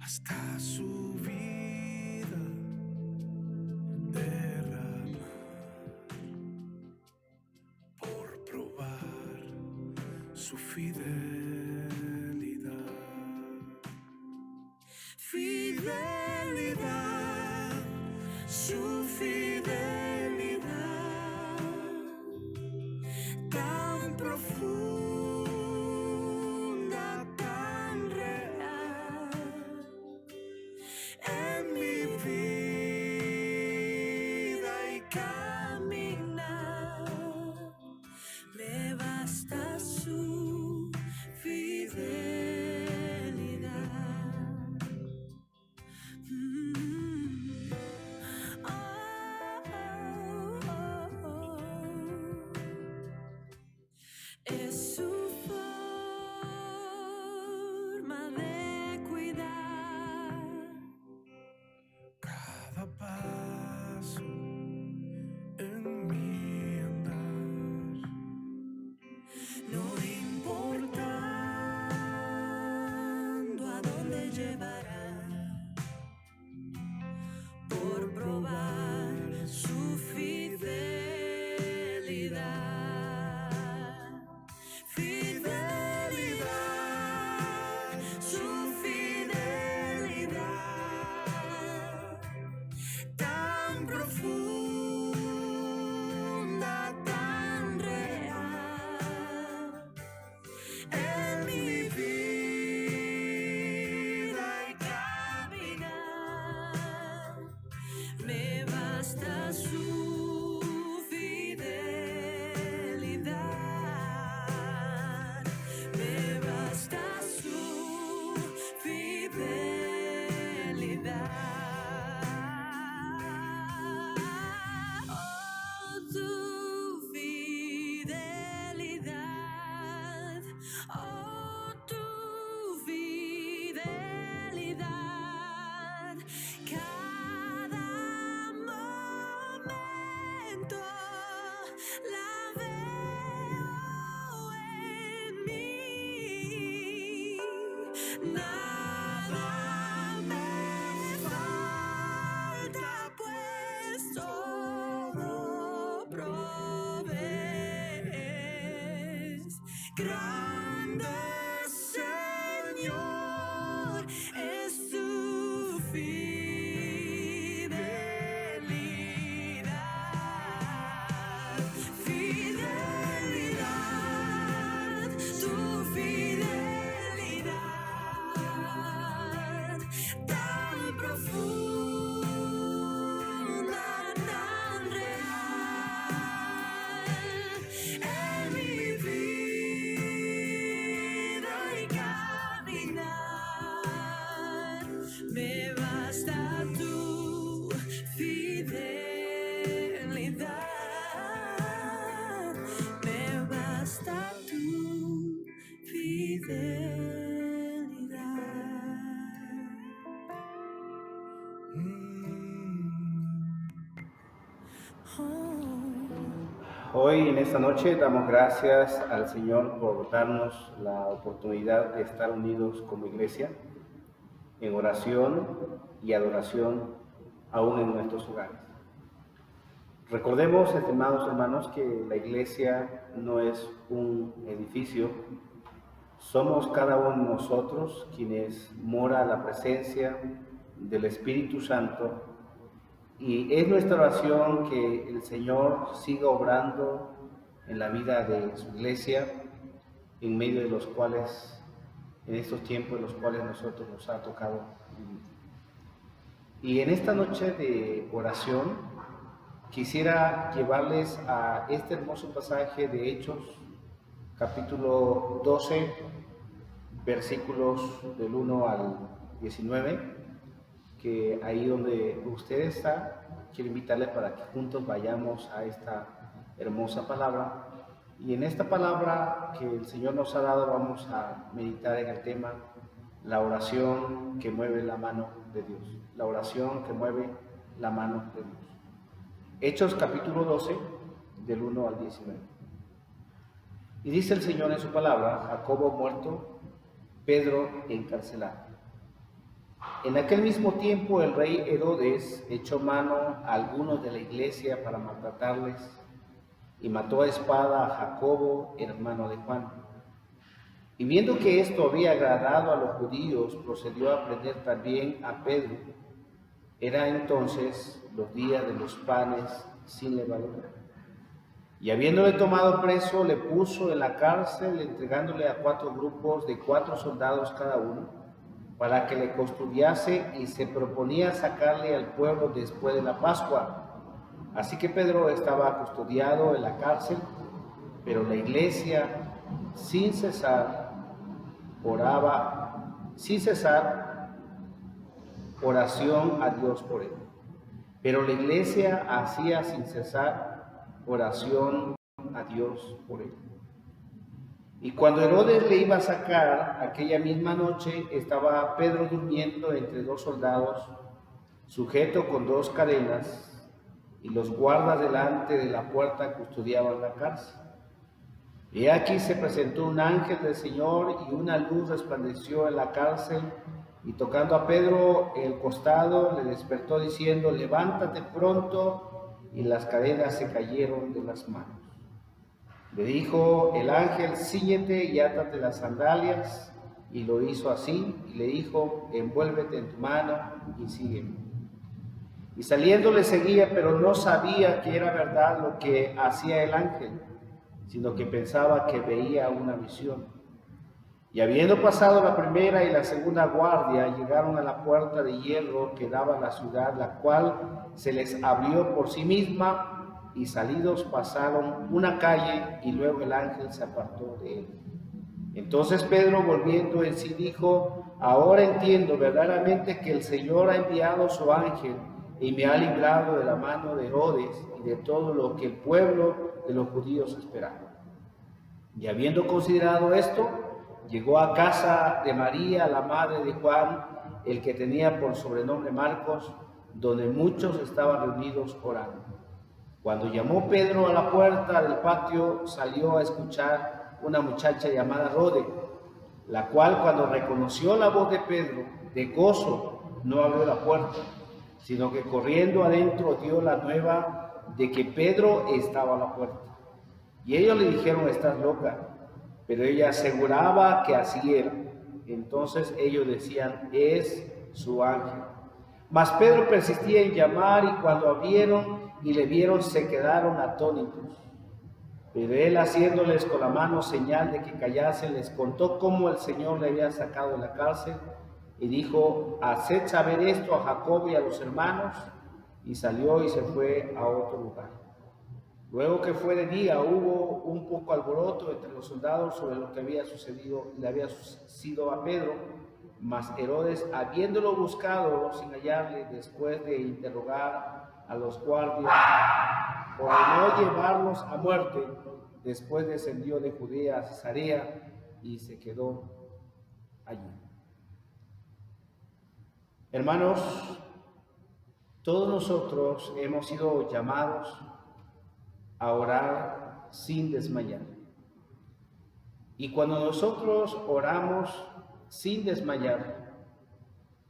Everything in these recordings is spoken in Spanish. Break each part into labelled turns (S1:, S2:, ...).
S1: hasta su vida derramar por probar su fidelidad. Fidelidad, su fidelidad, tan profunda, tan real, en mi vida y caminar, me basta su fidelidad. Es su forma de cuidar cada paso en mi andar, no importando a dónde llevará, por probar su fidelidad. Fidelidad, su fidelidad, tan profunda, tan real, en mi vida y caminar, me basta su fidelidad, me basta su fidelidad. Oh, tu fidelidad, oh, tu fidelidad, cada momento la veo en mí, nada me falta, pues todo provees. Grande Señor es tu fidelidad. Fidelidad, tu fidelidad, tan profunda, tan real, en mi vida y caminar, me basta tu fidelidad, me basta tu fidelidad.
S2: Hoy en esta noche damos gracias al Señor por darnos la oportunidad de estar unidos como iglesia en oración y adoración aún en nuestros hogares. Recordemos, estimados hermanos, que la iglesia no es un edificio, somos cada uno de nosotros quienes mora la presencia del Espíritu Santo. Y es nuestra oración que el Señor siga obrando en la vida de su iglesia, en medio de los cuales, en estos tiempos en los cuales nosotros nos ha tocado vivir. Y en esta noche de oración, quisiera llevarles a este hermoso pasaje de Hechos, capítulo 12, versículos del 1 al 19, que ahí donde usted está, quiero invitarles para que juntos vayamos a esta hermosa palabra. Y en esta palabra que el Señor nos ha dado vamos a meditar en el tema la oración que mueve la mano de Dios. La oración que mueve la mano de Dios. Hechos capítulo 12, del 1 al 19. Y dice el Señor en su palabra: Jacobo muerto, Pedro encarcelado. En aquel mismo tiempo el rey Herodes echó mano a algunos de la iglesia para maltratarles y mató a espada a Jacobo, hermano de Juan. Y viendo que esto había agradado a los judíos, procedió a prender también a Pedro. Era entonces los días de los panes sin levadura. Y habiéndole tomado preso, le puso en la cárcel, entregándole a 4 grupos de 4 soldados cada uno, para que le custodiase, y se proponía sacarle al pueblo después de la Pascua. Así que Pedro estaba custodiado en la cárcel, pero la iglesia sin cesar oración a Dios por él. Pero la iglesia hacía sin cesar oración a Dios por él. Y cuando Herodes le iba a sacar, aquella misma noche estaba Pedro durmiendo entre 2 soldados, sujeto con 2 cadenas, y los guardas delante de la puerta custodiaban la cárcel. Y aquí se presentó un ángel del Señor, y una luz resplandeció en la cárcel, y tocando a Pedro el costado, le despertó diciendo: levántate pronto. Y las cadenas se cayeron de las manos. Le dijo el ángel: cíñete y átate las sandalias. Y lo hizo así, y le dijo: envuélvete en tu mano y sígueme. Y saliendo le seguía, pero no sabía que era verdad lo que hacía el ángel, sino que pensaba que veía una visión. Y habiendo pasado la primera y la segunda guardia, llegaron a la puerta de hierro que daba a la ciudad, la cual se les abrió por sí misma, y salidos pasaron una calle, y luego el ángel se apartó de él. Entonces Pedro, volviendo en sí, dijo: ahora entiendo verdaderamente que el Señor ha enviado su ángel y me ha librado de la mano de Herodes y de todo lo que el pueblo de los judíos esperaba. Y habiendo considerado esto, llegó a casa de María, la madre de Juan, el que tenía por sobrenombre Marcos, donde muchos estaban reunidos orando. Cuando llamó Pedro a la puerta del patio, salió a escuchar una muchacha llamada Rode, la cual, cuando reconoció la voz de Pedro, de gozo no abrió la puerta, sino que corriendo adentro dio la nueva de que Pedro estaba a la puerta. Y ellos le dijeron: estás loca. Pero ella aseguraba que así era. Entonces ellos decían: es su ángel. Mas Pedro persistía en llamar, y cuando abrieron y le vieron, se quedaron atónitos. Pero él, haciéndoles con la mano señal de que callasen, les contó cómo el Señor le había sacado de la cárcel, y dijo: haced saber esto a Jacobo y a los hermanos. Y salió y se fue a otro lugar. Luego que fue de día, hubo un poco alboroto entre los soldados sobre lo que había sucedido a Pedro. Mas Herodes, habiéndolo buscado sin hallarle, después de interrogar a los guardias, ordenó llevarlos a muerte. Después descendió de Judea a Cesarea y se quedó allí. Hermanos, todos nosotros hemos sido llamados a orar sin desmayar. Y cuando nosotros oramos sin desmayar,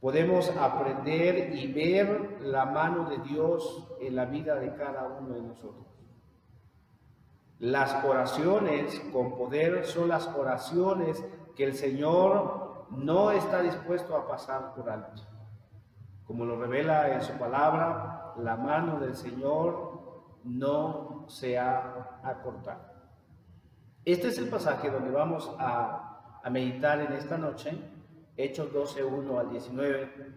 S2: podemos aprender y ver la mano de Dios en la vida de cada uno de nosotros. Las oraciones con poder son las oraciones que el Señor no está dispuesto a pasar por alto. Como lo revela en su palabra, la mano del Señor no se ha acortado. Este es el pasaje donde vamos a meditar en esta noche, Hechos 12, 1 al 19.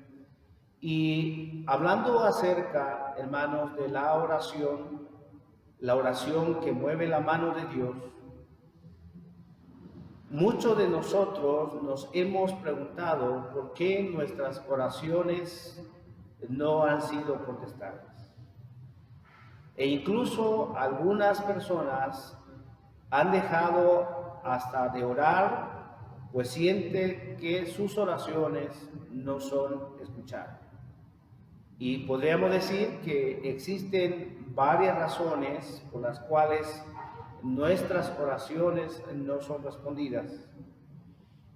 S2: Y hablando acerca, hermanos, de la oración que mueve la mano de Dios, muchos de nosotros nos hemos preguntado por qué nuestras oraciones no han sido contestadas. E incluso algunas personas han dejado hasta de orar, pues sienten que sus oraciones no son escuchadas. Y podríamos decir que existen varias razones por las cuales nuestras oraciones no son respondidas.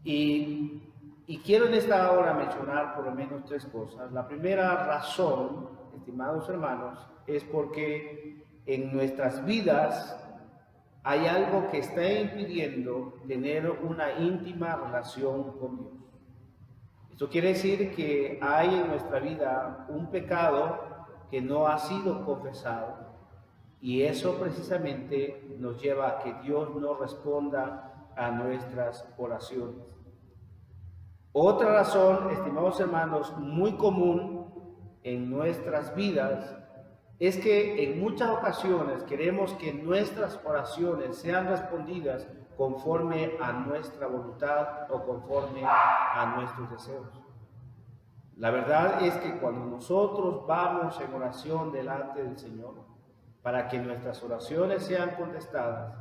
S2: Y Y quiero en esta hora mencionar por lo menos tres cosas. La primera razón, estimados hermanos, es porque en nuestras vidas hay algo que está impidiendo tener una íntima relación con Dios. Esto quiere decir que hay en nuestra vida un pecado que no ha sido confesado, y eso precisamente nos lleva a que Dios no responda a nuestras oraciones. Otra razón, estimados hermanos, muy común en nuestras vidas es que en muchas ocasiones queremos que nuestras oraciones sean respondidas conforme a nuestra voluntad o conforme a nuestros deseos. La verdad es que cuando nosotros vamos en oración delante del Señor, para que nuestras oraciones sean contestadas,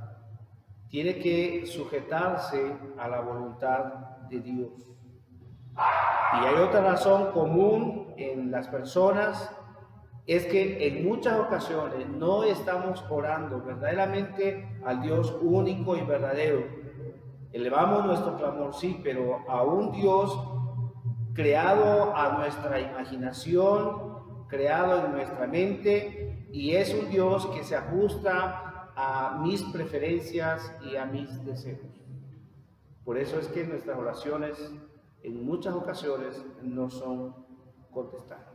S2: tiene que sujetarse a la voluntad de Dios. Y hay otra razón común en las personas, es que en muchas ocasiones no estamos orando verdaderamente al Dios único y verdadero. Elevamos nuestro clamor, sí, pero a un Dios creado a nuestra imaginación, creado en nuestra mente, y es un Dios que se ajusta a mis preferencias y a mis deseos. Por eso es que nuestras oraciones en muchas ocasiones no son contestadas.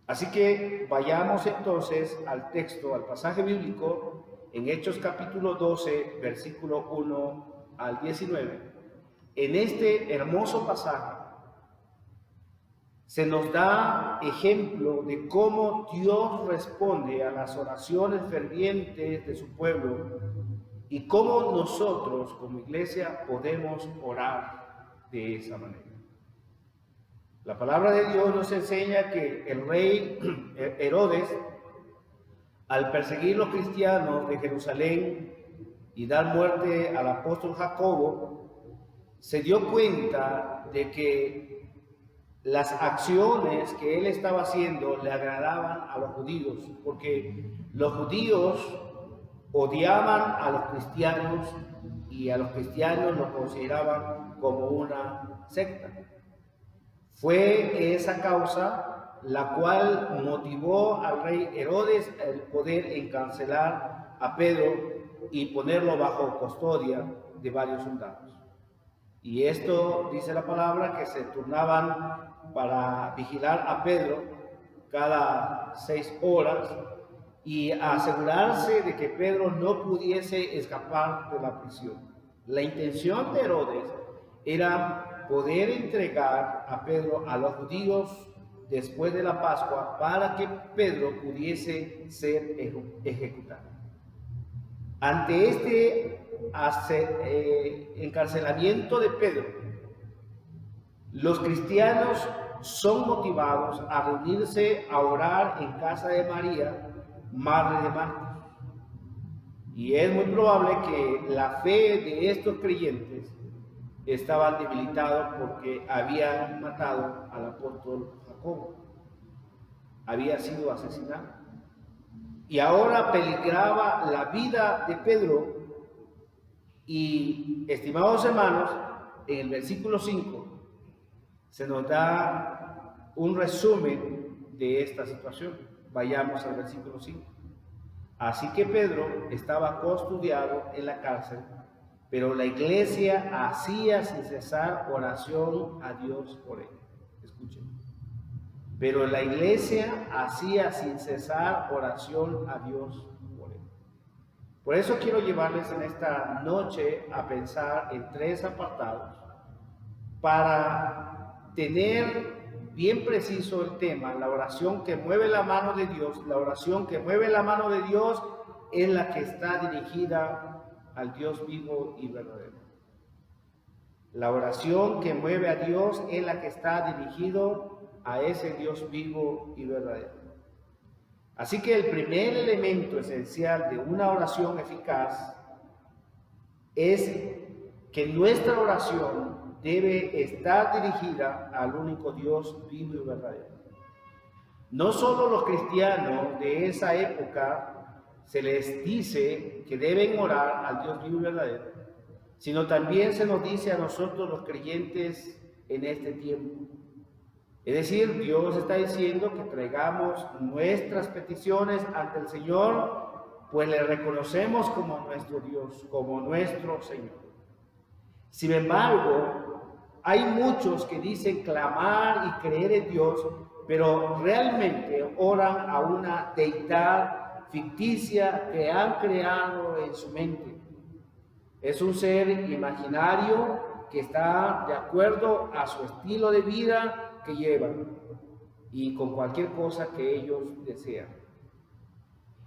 S2: Así que vayamos entonces al texto, al pasaje bíblico, en Hechos capítulo 12, versículo 1 al 19. En este hermoso pasaje se nos da ejemplo de cómo Dios responde a las oraciones fervientes de su pueblo y cómo nosotros como iglesia podemos orar de esa manera. La palabra de Dios nos enseña que el rey Herodes, al perseguir los cristianos de Jerusalén y dar muerte al apóstol Jacobo, se dio cuenta de que las acciones que él estaba haciendo le agradaban a los judíos, porque los judíos odiaban a los cristianos y a los cristianos los consideraban como una secta. Fue esa causa la cual motivó al rey Herodes el poder encarcelar a Pedro y ponerlo bajo custodia de varios soldados. Y esto dice la palabra que se turnaban para vigilar a Pedro cada 6 horas y asegurarse de que Pedro no pudiese escapar de la prisión. La intención de Herodes era poder entregar a Pedro a los judíos después de la Pascua para que Pedro pudiese ser ejecutado. Ante este encarcelamiento de Pedro, los cristianos son motivados a reunirse a orar en casa de María, madre de Marcos. Y es muy probable que la fe de estos creyentes estaban debilitados porque habían matado al apóstol Jacobo, había sido asesinado, y ahora peligraba la vida de Pedro. Y, estimados hermanos, en el versículo 5 se nos da un resumen de esta situación. Vayamos al versículo 5. Así que Pedro estaba custodiado en la cárcel, pero la iglesia hacía sin cesar oración a Dios por él. Escuchen. Pero la iglesia hacía sin cesar oración a Dios por él. Por eso quiero llevarles en esta noche a pensar en 3 apartados para tener bien preciso el tema, la oración que mueve la mano de Dios. La oración que mueve la mano de Dios es la que está dirigida al Dios vivo y verdadero. La oración que mueve a Dios es la que está dirigido a ese Dios vivo y verdadero. Así que el primer elemento esencial de una oración eficaz es que nuestra oración debe estar dirigida al único Dios vivo y verdadero. No solo los cristianos de esa época se les dice que deben orar al Dios vivo y verdadero, sino también se nos dice a nosotros los creyentes en este tiempo. Es decir, Dios está diciendo que traigamos nuestras peticiones ante el Señor, pues le reconocemos como nuestro Dios, como nuestro Señor. Sin embargo, hay muchos que dicen clamar y creer en Dios, pero realmente oran a una deidad ficticia que han creado en su mente. Es un ser imaginario que está de acuerdo a su estilo de vida que llevan y con cualquier cosa que ellos desean.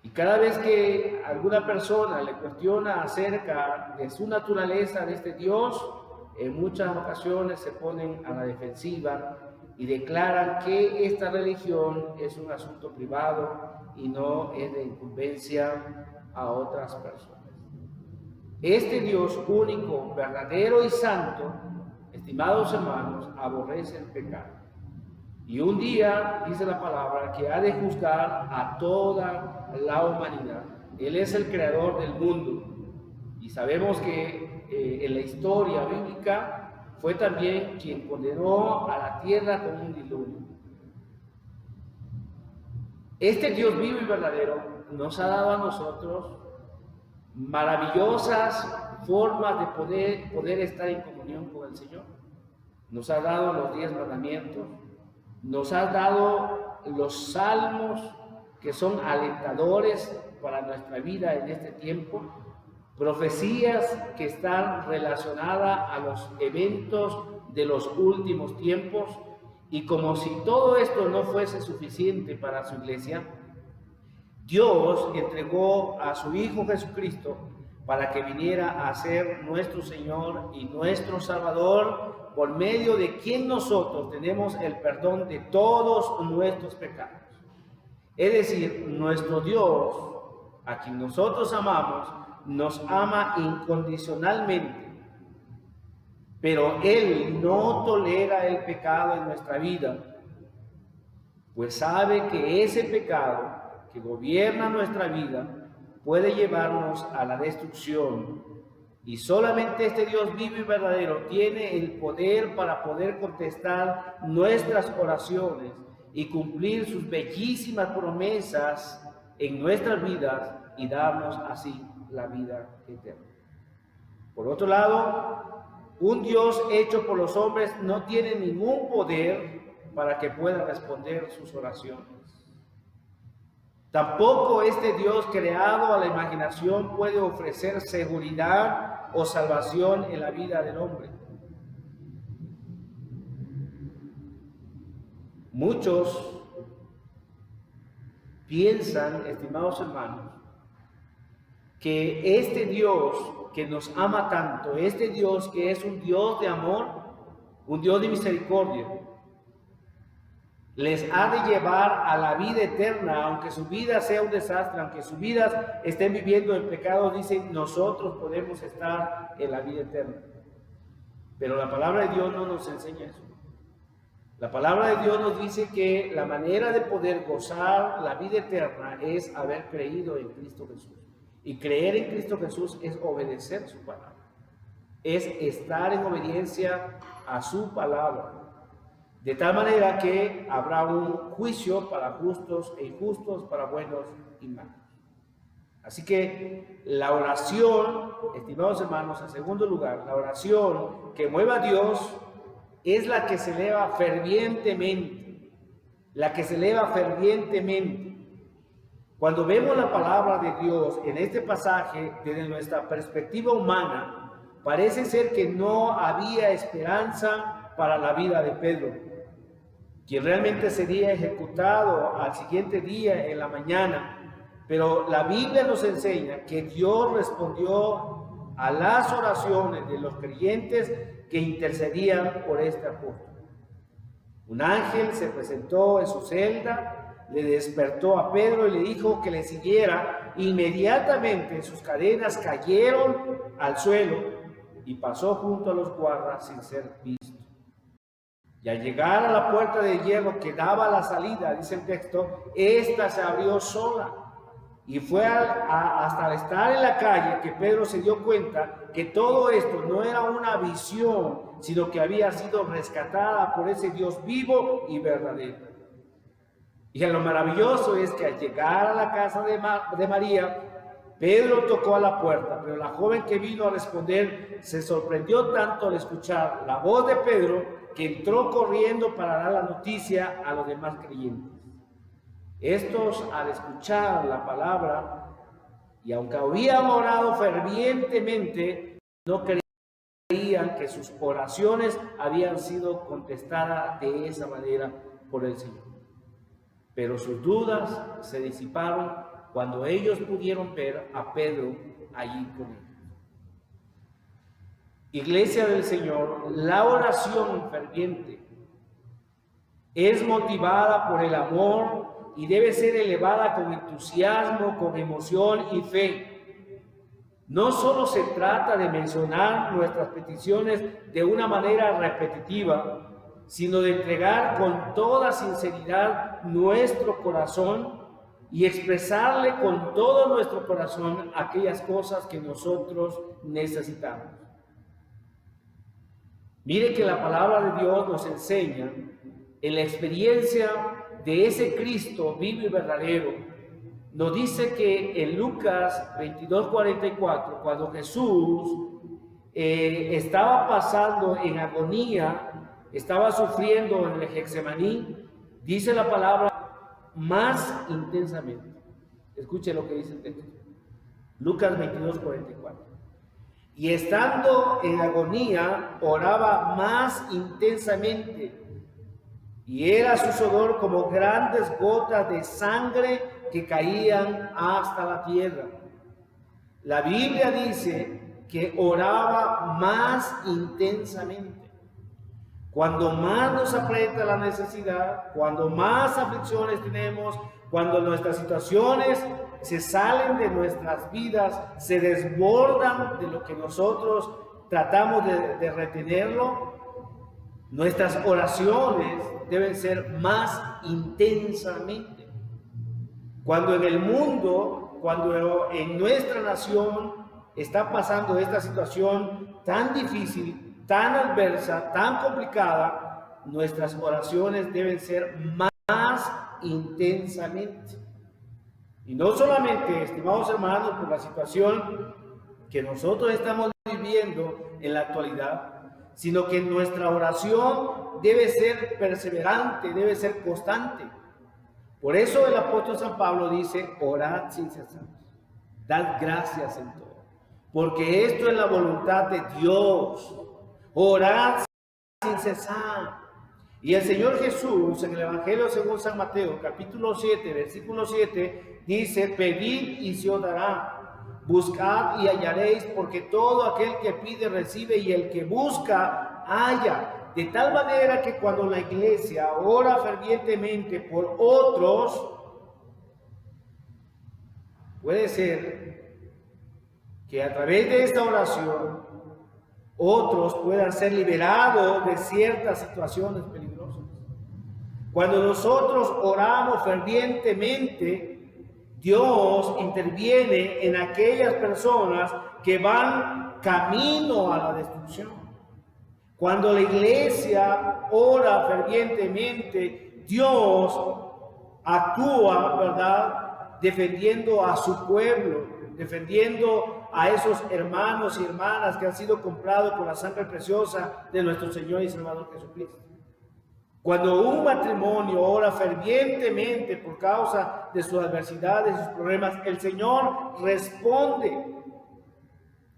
S2: Y cada vez que alguna persona le cuestiona acerca de su naturaleza de este Dios, en muchas ocasiones se ponen a la defensiva y declaran que esta religión es un asunto privado y no es de incumbencia a otras personas. Este Dios único, verdadero y santo, estimados hermanos, aborrece el pecado. Y un día, dice la palabra, que ha de juzgar a toda la humanidad. Él es el creador del mundo. Y sabemos que en la historia bíblica fue también quien condenó a la tierra con un diluvio. Este Dios vivo y verdadero nos ha dado a nosotros maravillosas formas de poder estar en comunión con el Señor. Nos ha dado los 10 mandamientos, nos ha dado los salmos que son alentadores para nuestra vida en este tiempo, profecías que están relacionadas a los eventos de los últimos tiempos, y como si todo esto no fuese suficiente para su iglesia, Dios entregó a su Hijo Jesucristo para que viniera a ser nuestro Señor y nuestro Salvador, por medio de quien nosotros tenemos el perdón de todos nuestros pecados. Es decir, nuestro Dios, a quien nosotros amamos, nos ama incondicionalmente, pero Él no tolera el pecado en nuestra vida, pues sabe que ese pecado que gobierna nuestra vida puede llevarnos a la destrucción, y solamente este Dios vivo y verdadero tiene el poder para poder contestar nuestras oraciones y cumplir sus bellísimas promesas en nuestras vidas y darnos así la vida eterna. Por otro lado, un Dios hecho por los hombres no tiene ningún poder para que pueda responder sus oraciones. Tampoco este Dios creado a la imaginación puede ofrecer seguridad o salvación en la vida del hombre. Muchos piensan, estimados hermanos, que este Dios que nos ama tanto, este Dios que es un Dios de amor, un Dios de misericordia, les ha de llevar a la vida eterna, aunque su vida sea un desastre, aunque su vida estén viviendo en pecado. Dicen, nosotros podemos estar en la vida eterna. Pero la palabra de Dios no nos enseña eso. La palabra de Dios nos dice que la manera de poder gozar la vida eterna es haber creído en Cristo Jesús. Y creer en Cristo Jesús es obedecer su palabra. Es estar en obediencia a su palabra. De tal manera que habrá un juicio para justos e injustos, para buenos y malos. Así que la oración, estimados hermanos, en segundo lugar, la oración que mueva a Dios es la que se eleva fervientemente. La que se eleva fervientemente. Cuando vemos la palabra de Dios en este pasaje, desde nuestra perspectiva humana, parece ser que no había esperanza para la vida de Pedro, quien realmente sería ejecutado al siguiente día en la mañana. Pero la Biblia nos enseña que Dios respondió a las oraciones de los creyentes que intercedían por este apóstol. Un ángel se presentó en su celda, le despertó a Pedro y le dijo que le siguiera. Inmediatamente sus cadenas cayeron al suelo y pasó junto a los guardas sin ser visto. Y al llegar a la puerta de hierro que daba a la salida, dice el texto, esta se abrió sola.
S3: Y fue hasta estar en la calle que Pedro se dio cuenta que todo esto no era una visión, sino que había sido rescatada por ese Dios vivo y verdadero. Y lo maravilloso es que al llegar a la casa de María, Pedro tocó a la puerta, pero la joven que vino a responder se sorprendió tanto al escuchar la voz de Pedro que entró corriendo para dar la noticia a los demás creyentes. Estos, al escuchar la palabra, y aunque habían orado fervientemente, no creían que sus oraciones habían sido contestadas de esa manera por el Señor. Pero sus dudas se disiparon cuando ellos pudieron ver a Pedro allí con ellos. Iglesia del Señor, la oración ferviente es motivada por el amor y debe ser elevada con entusiasmo, con emoción y fe. No solo se trata de mencionar nuestras peticiones de una manera repetitiva, sino de entregar con toda sinceridad nuestro corazón y expresarle con todo nuestro corazón aquellas cosas que nosotros necesitamos. Mire que la palabra de Dios nos enseña en la experiencia de ese Cristo vivo y verdadero. Nos dice que en Lucas 22:44, cuando Jesús estaba pasando en agonía, estaba sufriendo en el Getsemaní, dice la palabra más intensamente. Escuche lo que dice el texto. Lucas 22:44. Y estando en agonía, oraba más intensamente, y era su sudor como grandes gotas de sangre que caían hasta la tierra. La Biblia dice que oraba más intensamente. Cuando más nos aprieta la necesidad, cuando más aflicciones tenemos, cuando nuestras situaciones se salen de nuestras vidas, se desbordan de lo que nosotros tratamos de retenerlo, nuestras oraciones deben ser más intensamente. Cuando en el mundo, cuando en nuestra nación está pasando esta situación tan difícil, tan adversa, tan complicada, nuestras oraciones deben ser más intensamente. Y no solamente, estimados hermanos, por la situación que nosotros estamos viviendo en la actualidad, sino que nuestra oración debe ser perseverante, debe ser constante. Por eso el apóstol San Pablo dice, orad sin cesar, dad gracias en todo, porque esto es la voluntad de Dios. Orad sin cesar. Y el Señor Jesús en el Evangelio según San Mateo, capítulo 7, versículo 7, dice, pedid y se os dará. Buscad y hallaréis, porque todo aquel que pide recibe, y el que busca halla. De tal manera que cuando la iglesia ora fervientemente por otros, puede ser que a través de esta oración otros puedan ser liberados de ciertas situaciones peligrosas. Cuando nosotros oramos fervientemente, Dios interviene en aquellas personas que van camino a la destrucción. Cuando la iglesia ora fervientemente, Dios actúa, ¿verdad?, defendiendo a su pueblo, defendiendo a esos hermanos y hermanas que han sido comprados con la sangre preciosa de nuestro Señor y Salvador Jesucristo. Cuando un matrimonio ora fervientemente por causa de sus adversidades, sus problemas, el Señor responde.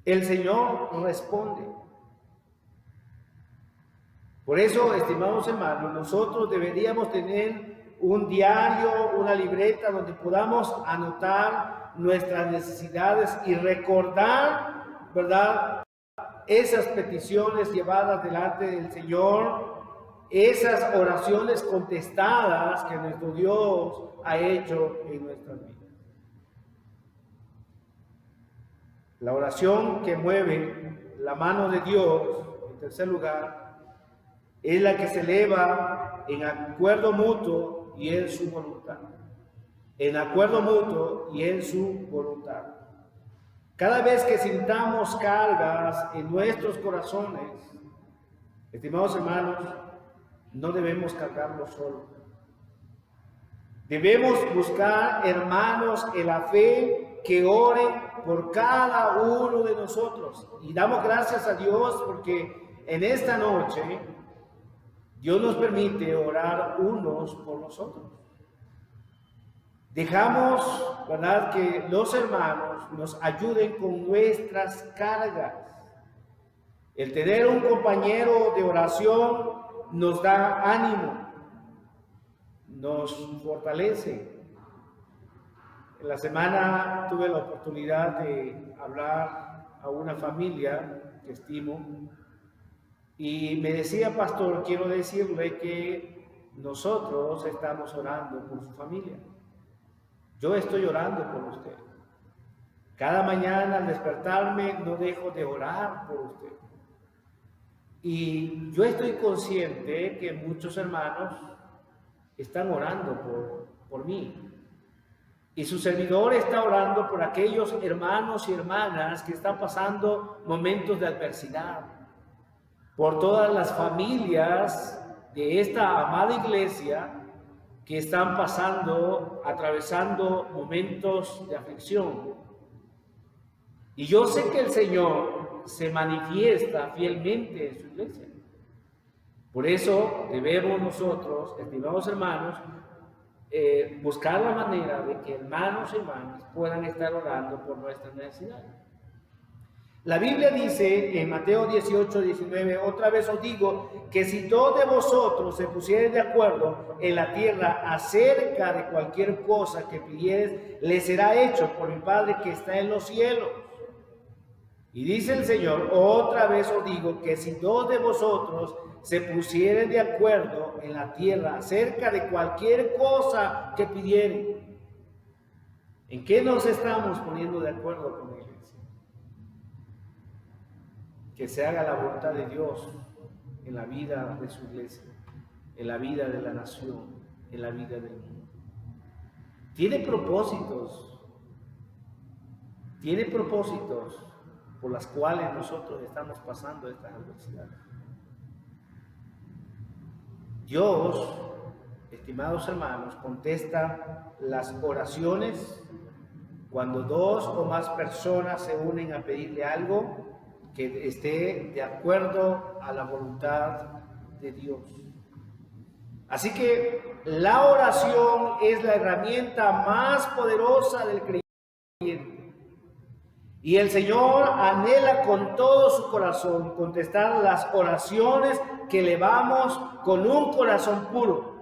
S3: El Señor responde. Por eso, estimados hermanos, nosotros deberíamos tener un diario, una libreta donde podamos anotar nuestras necesidades y recordar, ¿verdad?, esas peticiones llevadas delante del Señor, esas oraciones contestadas que nuestro Dios ha hecho en nuestras vidas. La oración que mueve la mano de Dios, en tercer lugar, es la que se eleva en acuerdo mutuo y en su voluntad. en acuerdo mutuo y en su voluntad. Cada vez que sintamos cargas en nuestros corazones, estimados hermanos, no debemos cargarlo solo. Debemos buscar hermanos en la fe que oren por cada uno de nosotros. Y damos gracias a Dios porque en esta noche Dios nos permite orar unos por nosotros. Dejamos, ¿verdad?, que los hermanos nos ayuden con nuestras cargas. El tener un compañero de oración nos da ánimo, nos fortalece. En la semana tuve la oportunidad de hablar a una familia que estimo y me decía, pastor, quiero decirle que nosotros estamos orando por su familia. Yo estoy orando por usted. Cada mañana al despertarme no dejo de orar por usted. Y yo estoy consciente que muchos hermanos están orando por mí. Y su servidor está orando por aquellos hermanos y hermanas que están pasando momentos de adversidad. Por todas las familias de esta amada iglesia que están atravesando momentos de aflicción. Y yo sé que el Señor se manifiesta fielmente en su iglesia. Por eso debemos nosotros, estimados hermanos, buscar la manera de que hermanos y hermanas puedan estar orando por nuestras necesidades. La Biblia dice en Mateo 18, 19, otra vez os digo que si dos de vosotros se pusieren de acuerdo en la tierra acerca de cualquier cosa que pidieres, le será hecho por mi Padre que está en los cielos. Y dice el Señor, otra vez os digo que si dos de vosotros se pusieren de acuerdo en la tierra acerca de cualquier cosa que pidieren. ¿En qué nos estamos poniendo de acuerdo con la iglesia? Que se haga la voluntad de Dios en la vida de su iglesia, en la vida de la nación, en la vida del mundo. Tiene propósitos por las cuales nosotros estamos pasando estas adversidades. Dios, estimados hermanos, contesta las oraciones cuando dos o más personas se unen a pedirle algo que esté de acuerdo a la voluntad de Dios. Así que la oración es la herramienta más poderosa del creyente. Y el Señor anhela con todo su corazón contestar las oraciones que elevamos con un corazón puro.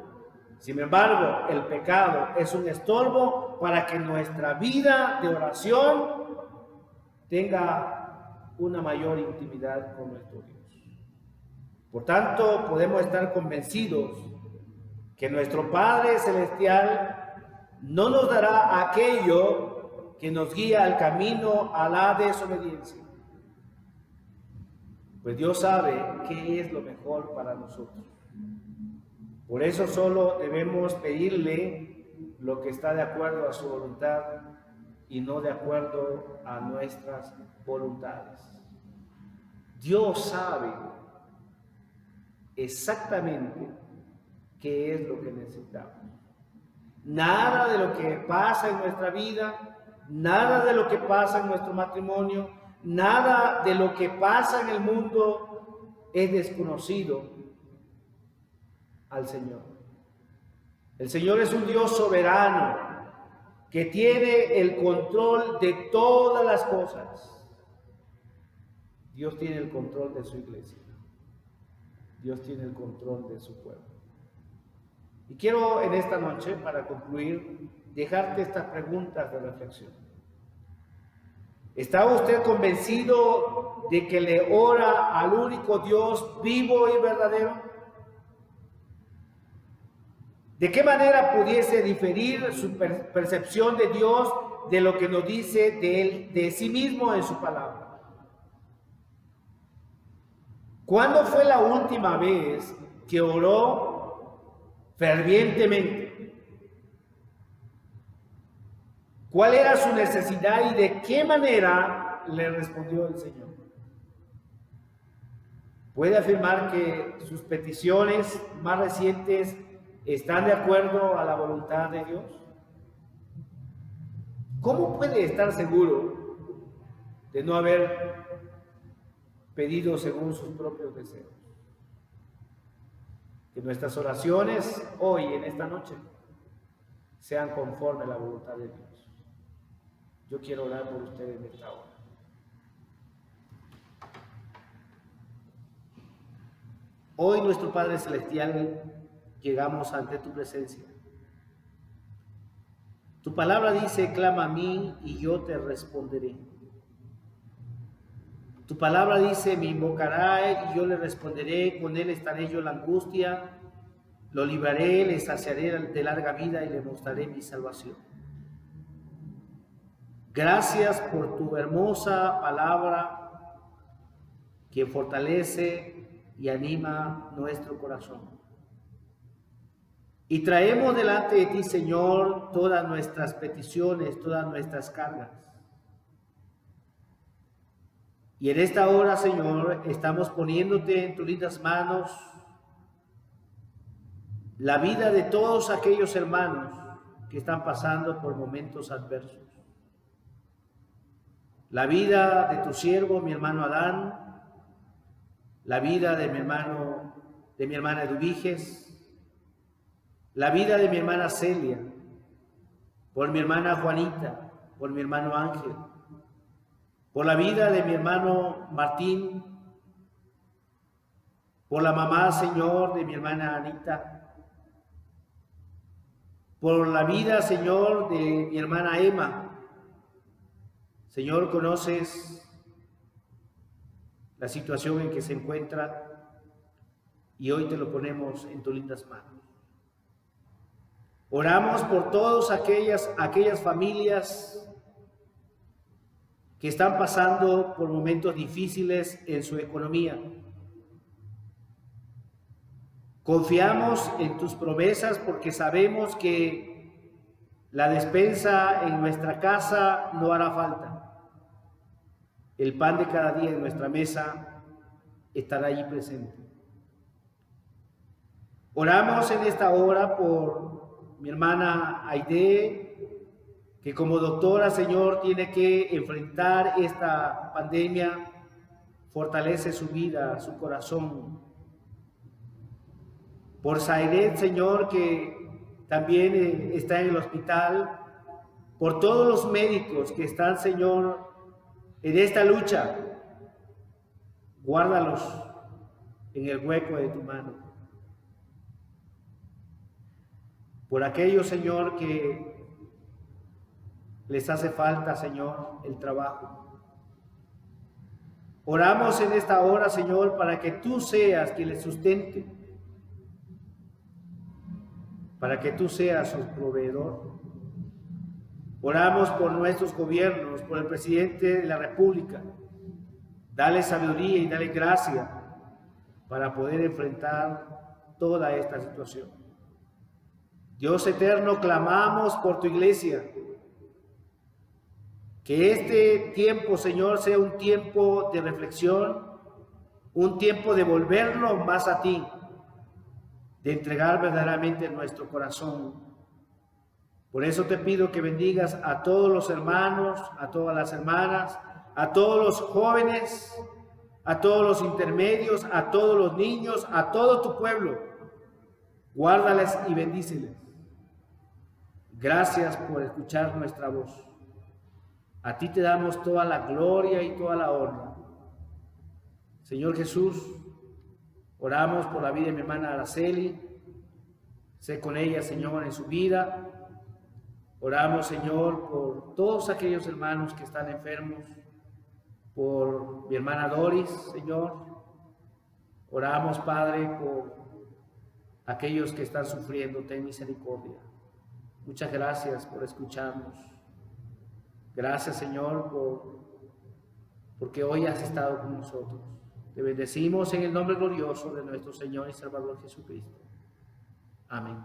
S3: Sin embargo, el pecado es un estorbo para que nuestra vida de oración tenga una mayor intimidad con nuestro Dios. Por tanto, podemos estar convencidos que nuestro Padre Celestial no nos dará aquello que nos guía al camino a la desobediencia. Pues Dios sabe qué es lo mejor para nosotros. Por eso solo debemos pedirle lo que está de acuerdo a su voluntad y no de acuerdo a nuestras voluntades. Dios sabe exactamente qué es lo que necesitamos. Nada de lo que pasa en nuestra vida, nada de lo que pasa en nuestro matrimonio, nada de lo que pasa en el mundo es desconocido al Señor. El Señor es un Dios soberano que tiene el control de todas las cosas. Dios tiene el control de su iglesia. Dios tiene el control de su pueblo. Y quiero en esta noche, para concluir, dejarte estas preguntas de reflexión. ¿Está usted convencido de que le ora al único Dios vivo y verdadero? ¿De qué manera pudiese diferir su percepción de Dios de lo que nos dice de Él, de sí mismo en su palabra? ¿Cuándo fue la última vez que oró fervientemente? ¿Cuál era su necesidad y de qué manera le respondió el Señor? ¿Puede afirmar que sus peticiones más recientes están de acuerdo a la voluntad de Dios? ¿Cómo puede estar seguro de no haber pedido según sus propios deseos? Que nuestras oraciones hoy, en esta noche, sean conforme a la voluntad de Dios. Yo quiero orar por ustedes en esta hora. Hoy, nuestro Padre Celestial, llegamos ante tu presencia. Tu palabra dice: clama a mí y yo te responderé. Tu palabra dice: me invocará y yo le responderé, con él estaré yo en la angustia, lo libraré, le saciaré de larga vida y le mostraré mi salvación. Gracias por tu hermosa palabra que fortalece y anima nuestro corazón. Y traemos delante de ti, Señor, todas nuestras peticiones, todas nuestras cargas. Y en esta hora, Señor, estamos poniéndote en tus lindas manos la vida de todos aquellos hermanos que están pasando por momentos adversos. La vida de tu siervo, mi hermano Adán, la vida de mi hermana Eduviges, la vida de mi hermana Celia, por mi hermana Juanita, por mi hermano Ángel, por la vida de mi hermano Martín, por la mamá, Señor, de mi hermana Anita, por la vida, Señor, de mi hermana Emma. Señor, conoces la situación en que se encuentra y hoy te lo ponemos en tus lindas manos. Oramos por todas aquellas familias que están pasando por momentos difíciles en su economía. Confiamos en tus promesas porque sabemos que la despensa en nuestra casa no hará falta. El pan de cada día en nuestra mesa estará allí presente. Oramos en esta hora por mi hermana Aide, que como doctora, Señor, tiene que enfrentar esta pandemia. Fortalece su vida, su corazón. Por Zairet, Señor, que también está en el hospital. Por todos los médicos que están, Señor, en esta lucha, guárdalos en el hueco de tu mano. Por aquellos, Señor, que les hace falta, Señor, el trabajo. Oramos en esta hora, Señor, para que tú seas quien les sustente, para que tú seas su proveedor. Oramos por nuestros gobiernos, por el presidente de la República. Dale sabiduría y dale gracia para poder enfrentar toda esta situación. Dios eterno, clamamos por tu iglesia. Que este tiempo, Señor, sea un tiempo de reflexión, un tiempo de volvernos más a ti, de entregar verdaderamente nuestro corazón. Por eso te pido que bendigas a todos los hermanos, a todas las hermanas, a todos los jóvenes, a todos los intermedios, a todos los niños, a todo tu pueblo. Guárdales y bendíceles. Gracias por escuchar nuestra voz. A ti te damos toda la gloria y toda la honra. Señor Jesús, oramos por la vida de mi hermana Araceli. Sé con ella, Señor, en su vida. Oramos, Señor, por todos aquellos hermanos que están enfermos, por mi hermana Doris, Señor. Oramos, Padre, por aquellos que están sufriendo. Ten misericordia. Muchas gracias por escucharnos. Gracias, Señor, porque hoy has estado con nosotros. Te bendecimos en el nombre glorioso de nuestro Señor y Salvador Jesucristo. Amén.